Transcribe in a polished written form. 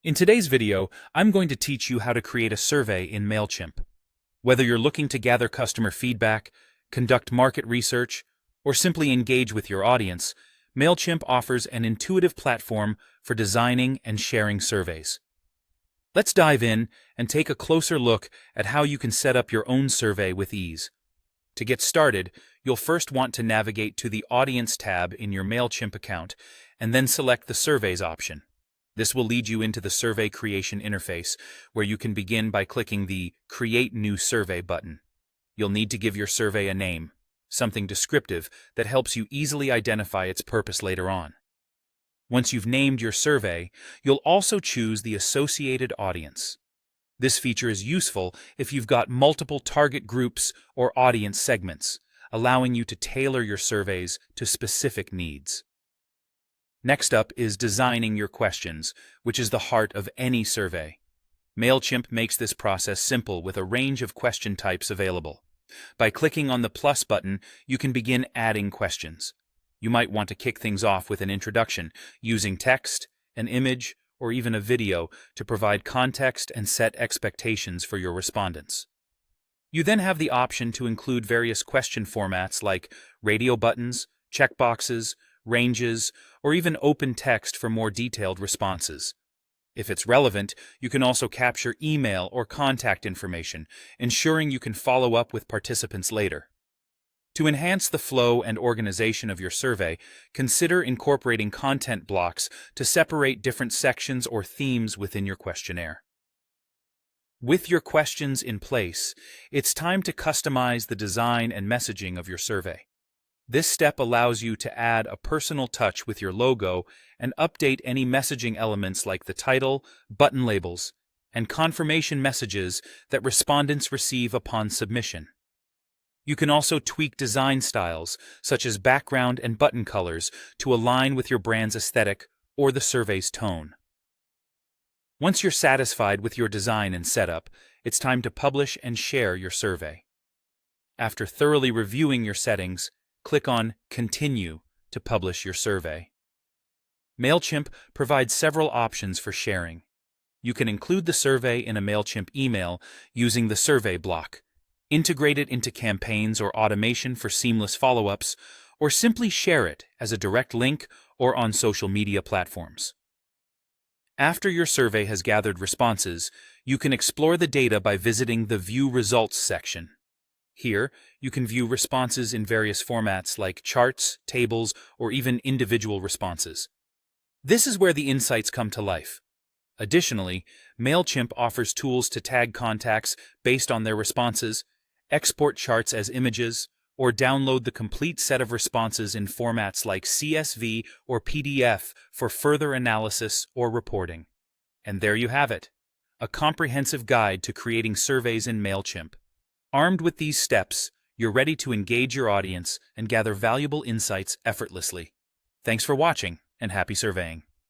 In today's video, I'm going to teach you how to create a survey in Mailchimp. Whether you're looking to gather customer feedback, conduct market research, or simply engage with your audience, Mailchimp offers an intuitive platform for designing and sharing surveys. Let's dive in and take a closer look at how you can set up your own survey with ease. To get started, you'll first want to navigate to the Audience tab in your Mailchimp account and then select the Surveys option. This will lead you into the survey creation interface, where you can begin by clicking the Create New Survey button. You'll need to give your survey a name, something descriptive that helps you easily identify its purpose later on. Once you've named your survey, you'll also choose the associated audience. This feature is useful if you've got multiple target groups or audience segments, allowing you to tailor your surveys to specific needs. Next up is designing your questions, which is the heart of any survey. Mailchimp makes this process simple with a range of question types available. By clicking on the plus button, you can begin adding questions. You might want to kick things off with an introduction, using text, an image, or even a video to provide context and set expectations for your respondents. You then have the option to include various question formats like radio buttons, checkboxes, ranges, or even open text for more detailed responses. If it's relevant, you can also capture email or contact information, ensuring you can follow up with participants later. To enhance the flow and organization of your survey, consider incorporating content blocks to separate different sections or themes within your questionnaire. With your questions in place, it's time to customize the design and messaging of your survey. This step allows you to add a personal touch with your logo and update any messaging elements like the title, button labels, and confirmation messages that respondents receive upon submission. You can also tweak design styles, such as background and button colors, to align with your brand's aesthetic or the survey's tone. Once you're satisfied with your design and setup, it's time to publish and share your survey. After thoroughly reviewing your settings, click on Continue to publish your survey. Mailchimp provides several options for sharing. You can include the survey in a Mailchimp email using the survey block, integrate it into campaigns or automation for seamless follow-ups, or simply share it as a direct link or on social media platforms. After your survey has gathered responses, you can explore the data by visiting the View Results section. Here, you can view responses in various formats like charts, tables, or even individual responses. This is where the insights come to life. Additionally, Mailchimp offers tools to tag contacts based on their responses, export charts as images, or download the complete set of responses in formats like CSV or PDF for further analysis or reporting. And there you have it, a comprehensive guide to creating surveys in Mailchimp. Armed with these steps, you're ready to engage your audience and gather valuable insights effortlessly. Thanks for watching, and happy surveying.